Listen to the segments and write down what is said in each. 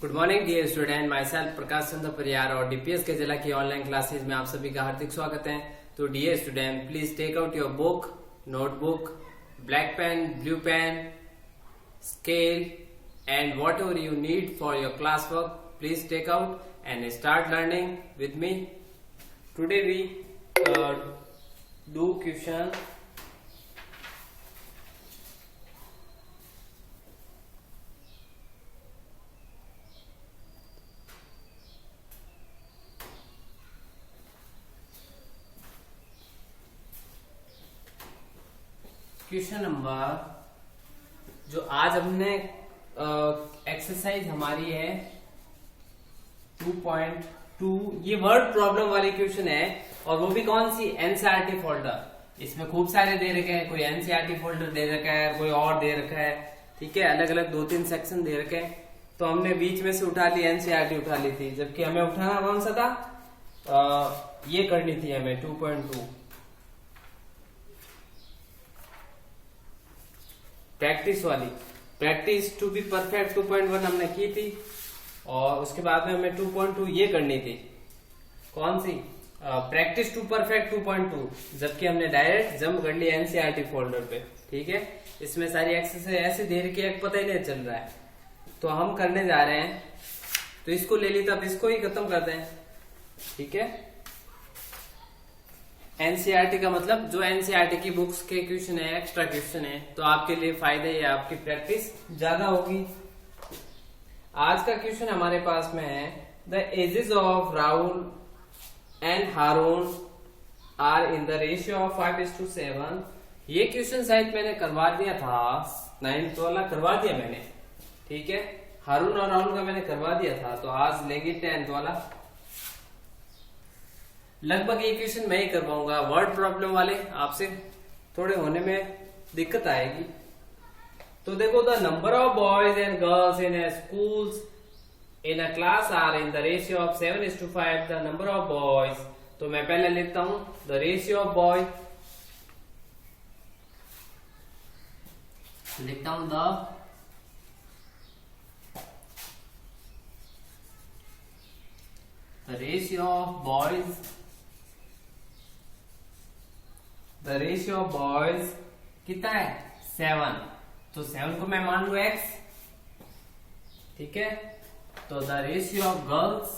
Good morning dear student, myself Prakash Chandra Pariyar और DPS के जिला की ऑनलाइन क्लासेज में आप सभी का हार्दिक स्वागत है। तो dear student, please take out your book, notebook, black pen, blue pen, scale and whatever you need for your classwork, please take out and start learning with me. Today we do question number, जो आज हमने exercise हमारी है 2.2, ये word problem वाली question है और वो भी कौन सी, एनसीईआरटी फोल्डर। इसमें खूब सारे दे रखे हैं, कोई एनसीईआरटी फोल्डर दे रखा है, कोई और दे रखा है, ठीक है, अलग अलग 2-3 सेक्शन दे रखे हैं। तो हमने बीच में से उठा ली, एनसीईआरटी उठा ली थी, जबकि हमें उठाना कौन सा था, ये करनी थी हमें 2.2 प्रैक्टिस वाली। प्रैक्टिस टू बी परफेक्ट 2.1 हमने की थी और उसके बाद में हमें 2.2 ये करनी थी, कौन सी, प्रैक्टिस टू परफेक्ट 2.2, जबकि हमने डायरेक्ट जंप कर लिया एनसीईआरटी फोल्डर पे। ठीक है, इसमें सारी एक्सरसाइज ऐसे दे रखी है, पता ही नहीं चल रहा है, तो हम करने जा रहे हैं। तो इसको ले ली, तब इसको ही खत्म कर दें। ठीक है, एनसीईआरटी का मतलब जो एनसीईआरटी की बुक्स के क्वेश्चन है, एक्स्ट्रा क्वेश्चन है, तो आपके लिए फायदा ही है, आपकी प्रैक्टिस ज्यादा होगी। आज का क्वेश्चन हमारे पास में है, the ages of Rahul and Haroon are in the ratio of 5:7। ये क्वेश्चन शायद मैंने करवा दिया था, 9th वाला करवा दिया मैंने। ठीक है, हारून और राहुल का मैंने करवा दिया था, तो आज लेंगे 10th वाला। लगभग ये क्वेश्चन मैं ही करवाऊंगा, वर्ड प्रॉब्लम वाले आपसे थोड़े होने में दिक्कत आएगी। तो देखो, the number of boys and girls in schools in a class are in the ratio of 7:5। The number of boys, तो मैं पहले लिखता हूं द रेशियो ऑफ बॉय, लिखता हूं the ratio of boys, the ratio of boys कितना है, 7। तो 7 को मैं मान लू x। ठीक है, तो the ratio of girls,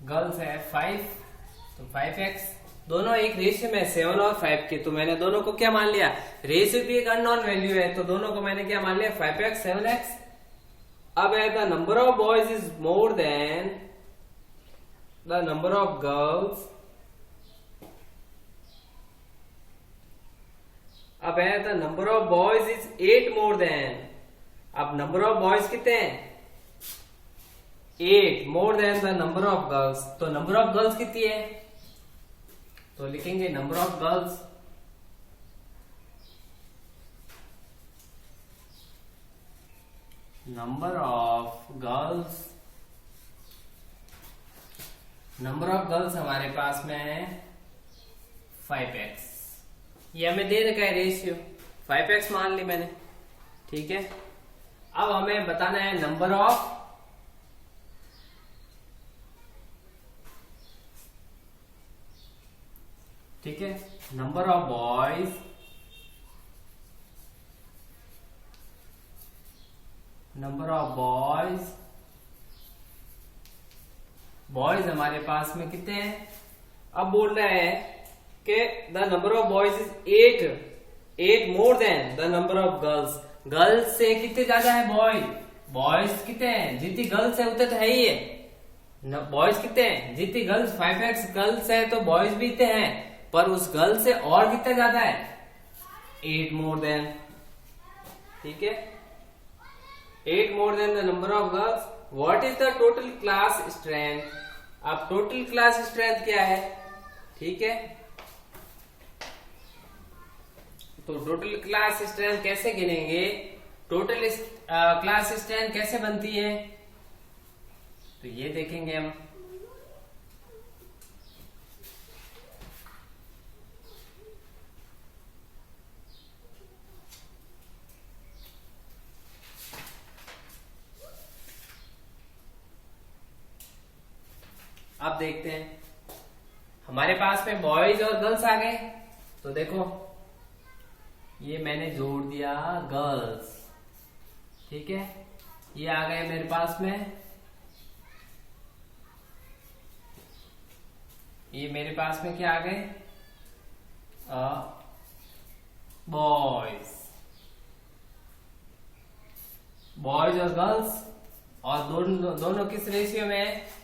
girls है 5, तो 5x। दोनों एक रेशियो में 7 और 5 के, तो मैंने दोनों को क्या मान लिया, रेशियो भी एक अननोन वैल्यू है, तो दोनों को मैंने क्या मान लिया, 5x 7x। अब है the number of boys is more than the number of girls. अब है the number of boys is 8 more than. अब नंबर ऑफ बॉयज कितने हैं, 8 more than the number of girls. तो नंबर ऑफ गर्ल्स कितनी है, तो लिखेंगे number of girls, number of girls, number of girls हमारे पास में है 5x। ये हमें दे रखा है रेशियो, 5x मान ली मैंने। ठीक है, अब हमें बताना है नंबर ऑफ, ठीक है, number of boys, number of boys, boys हमारे पास में कितने हैं। अब बोल रहा है कि the number of boys is 8 more than the number of girls. Girls से कितने ज्यादा है बॉय, बॉयज कितने हैं, जितनी गर्ल्स है उतने तो है ही है। बॉयज कितने हैं, जितनी गर्ल्स, 5x गर्ल्स है तो बॉयज भी इतने हैं, पर उस गर्ल से और कितना ज्यादा है, 8 मोर देन। ठीक है, 8 more than the number of girls. What is the total class strength. अब टोटल क्लास स्ट्रेंथ क्या है, ठीक है, तो टोटल क्लास स्ट्रेंथ कैसे गिनेंगे, टोटल क्लास स्ट्रेंथ कैसे बनती है, तो ये देखेंगे हम। अब देखते हैं, हमारे पास में बॉयज और गर्ल्स आ गए। तो देखो ये मैंने जोड़ दिया गर्ल्स, ठीक है, ये आ गए मेरे पास में, ये मेरे पास में क्या आ गए, बॉयज, बॉयज और गर्ल्स, और दोनों किस रेशियो में है,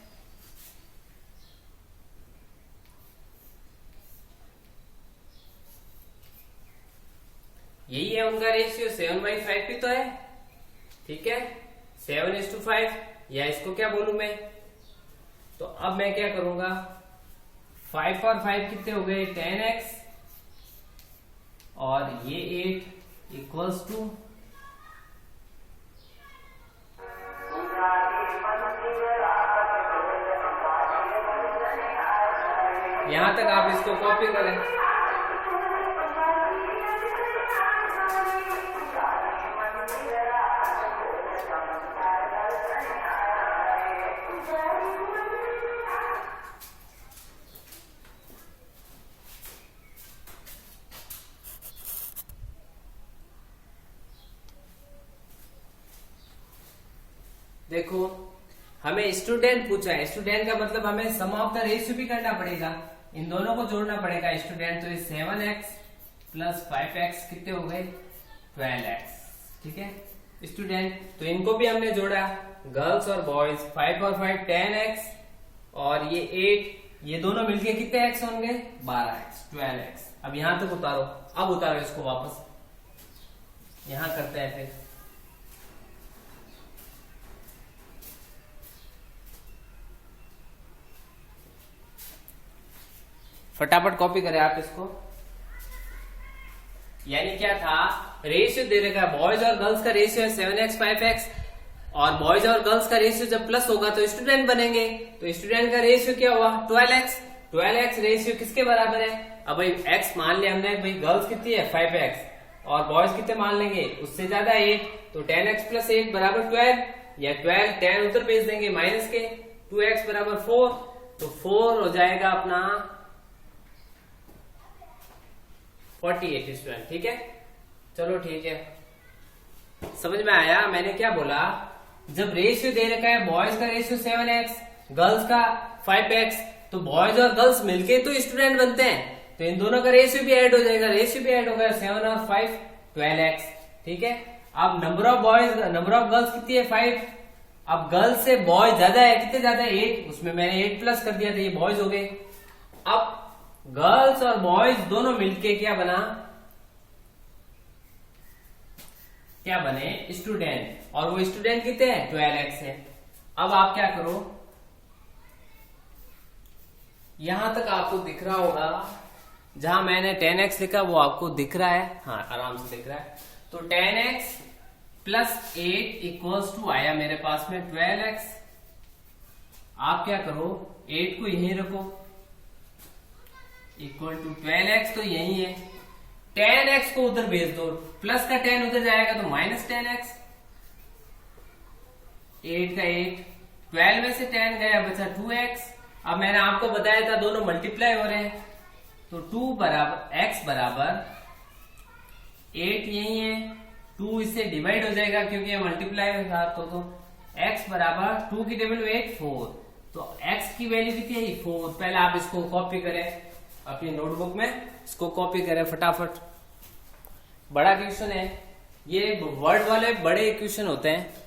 यही है उनका रेशियो, 7/5 भी तो है, ठीक है, 7:5, या इसको क्या बोलूं मैं। तो अब मैं क्या करूंगा, 5 और 5 कितने हो गए, 10x, और ये 8 इक्वल्स टू, यहां तक आप इसको कॉपी करें। देखो हमें स्टूडेंट पूछा है, स्टूडेंट का मतलब हमें सम ऑफ द रेशियो भी करना पड़ेगा, इन दोनों को जोड़ना पड़ेगा स्टूडेंट। तो ये 7x प्लस 5x कितने हो गए, 12x, ठीक है स्टूडेंट। तो इनको भी हमने जोड़ा, गर्ल्स और बॉयज, 5 और 5 10x, और ये 8, ये दोनों मिलके कितने x होंगे, 12x, 12x। अब यहां तक उतारो, अब उतारो इसको वापस, यहां करते हैं फिर। फटाफट कॉपी करें आप इसको। यानी क्या था, रेशियो दे रखा है, बॉयज और गर्ल्स का रेशियो है 7x 5x, और बॉयज और गर्ल्स का रेशियो जब प्लस होगा तो स्टूडेंट बनेंगे। तो स्टूडेंट का रेशियो क्या हुआ, 12x। 12x रेशियो किसके बराबर है, अब भाई x मान लिया हमने, भाई गर्ल्स कितनी है 5x, और बॉयज कितने मान लेंगे, उससे ज्यादा 8, तो 10x प्लस 8 बराबर 12, या 12 10 उधर भेज देंगे माइनस के, 2x बराबर 4, तो 4 हो जाएगा अपना 48 स्टूडेंट, ठीक है। चलो ठीक है, समझ में आया मैंने क्या बोला। जब रेशियो दे रखा है, बॉयज का रेशियो 7x, गर्ल्स का 5x, तो बॉयज और गर्ल्स मिलके तो स्टूडेंट बनते हैं, तो इन दोनों का रेशियो भी ऐड हो जाएगा, रेशियो भी ऐड होगा 7 और 5 12x, ठीक है। अब number of boys, number of girls कितनी है 5, अब गर्ल्स से बॉयज ज्यादा है, कितने ज्यादा है 8, उसमें मैंने 8 प्लस कर दिया था, ये बॉयज हो गए। अब गर्ल्स और बॉयज दोनों मिलके क्या बना, क्या बने, स्टूडेंट, और वो स्टूडेंट कितने हैं 12x है। अब आप क्या करो, यहां तक आपको दिख रहा होगा, जहां मैंने 10x लिखा वो आपको दिख रहा है, हाँ आराम से दिख रहा है। तो 10x प्लस 8 इक्वल्स टू आया मेरे पास में 12x। आप क्या करो, 8 को यहीं रखो, इक्वल टू 12x, तो यही है, 10x को उधर भेज दो, प्लस का 10 उधर जाएगा तो माइनस 10x, 8 का 8, 12 में से 10 गया, बचा 2x। अब मैंने आपको बताया था दोनों मल्टीप्लाई हो रहे हैं, तो 2 बराबर x बराबर 8 यही है, 2 इससे डिवाइड हो जाएगा क्योंकि ये मल्टीप्लाई था, तो x बराबर 2 की टेबल में 8 4, तो x की वैल्यू कितनी है 4। पहले आप इसको कॉपी करें अपनी नोटबुक में, इसको कॉपी करें फटाफट, बड़ा क्वेश्चन है ये, वर्ड वाले बड़े क्वेश्चन होते हैं,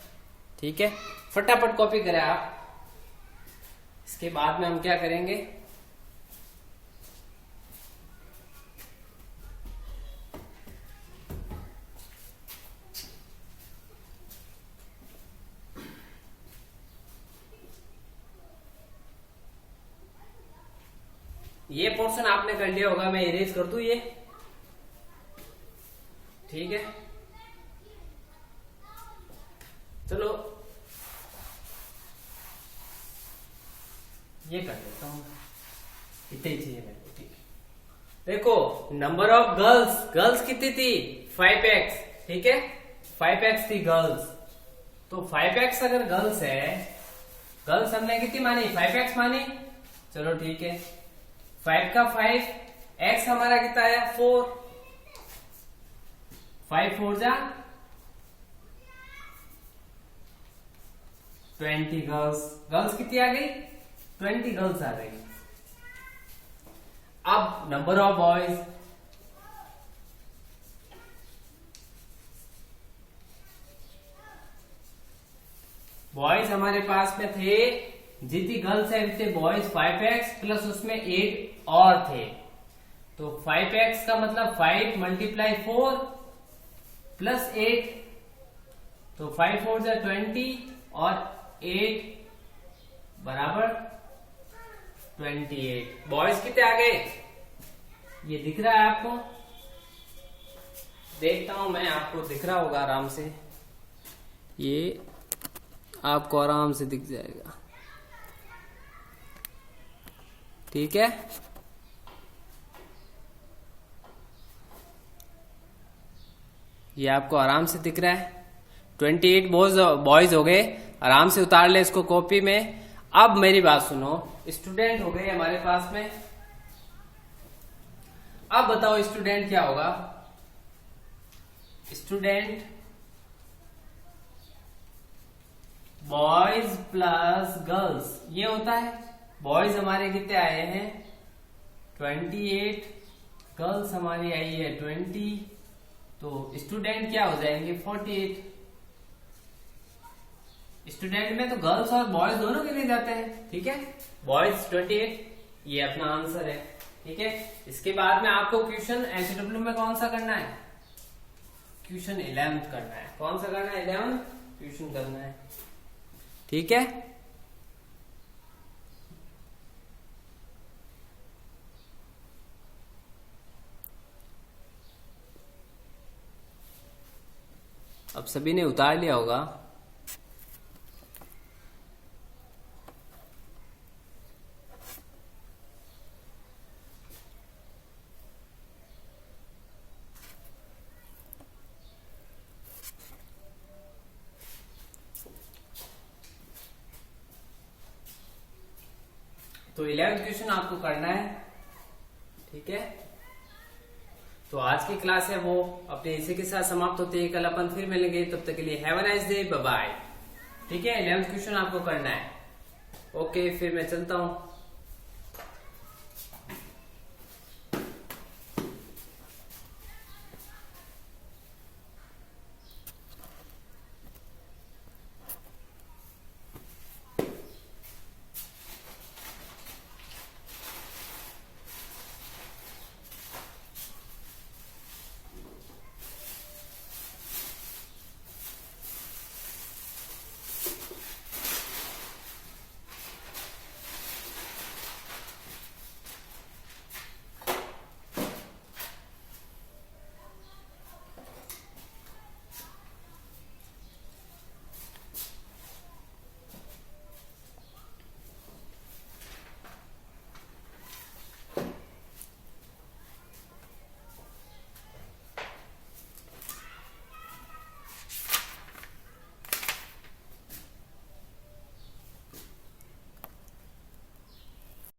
ठीक है, फटाफट कॉपी करें आप। इसके बाद में हम क्या करेंगे, ये पोर्शन आपने कर लिया होगा, मैं इरेज कर दूं ये, ठीक है। चलो ये कर देता हूं, इतने ही चाहिए मेरे को, ठीक है। देखो नंबर ऑफ गर्ल्स, गर्ल्स कितनी थी 5x, ठीक है, 5x थी गर्ल्स, तो 5x अगर गर्ल्स है, गर्ल्स हमने कितनी मानी 5x मानी, चलो ठीक है, 5 का 5, x हमारा कितना आया 4, 5 4 जा 20 गर्ल्स कितनी आ गई, 20 गर्ल्स आ गई। अब नंबर ऑफ बॉयज, बॉयज हमारे पास में थे, जितनी गर्ल्स है उतने बॉयज 5x प्लस उसमें 8 और थे, तो 5x का मतलब 5 मल्टीप्लाई 4 प्लस 8, तो 5 4 जा 20 और 8 बराबर 28। बॉयज कितने आ गए, ये दिख रहा है आपको, देखता हूं मैं, आपको दिख रहा होगा आराम से, ये आपको आराम से दिख जाएगा, ठीक है। ये आपको आराम से दिख रहा है, 28 बॉयज हो गए, आराम से उतार ले इसको कॉपी में। अब मेरी बात सुनो, स्टूडेंट हो गए हमारे पास में, अब बताओ स्टूडेंट क्या होगा, स्टूडेंट बॉयज प्लस गर्ल्स ये होता है। बॉयज हमारे कितने आए हैं 28, गर्ल्स हमारी आई है 20, तो स्टूडेंट क्या हो जाएंगे 48। स्टूडेंट में तो गर्ल्स और बॉयज दोनों के लिए जाते हैं, ठीक है। बॉयज 28, ये अपना आंसर है, ठीक है। इसके बाद में आपको क्वेश्चन एचडब्ल्यू में कौन सा करना है, क्वेश्चन 11th करना है, कौन सा करना है 11th क्वेश्चन करना है, ठीक है। अब सभी ने उतार लिया होगा, तो 11th क्वेश्चन आपको करना है, ठीक है। तो आज की क्लास है वो अपने इसी के साथ समाप्त होती है, कल अपन फिर मिलेंगे, तब तक के लिए have a nice day, bye bye, ठीक है। 11th क्वेश्चन आपको करना है, ओके, फिर मैं चलता हूं।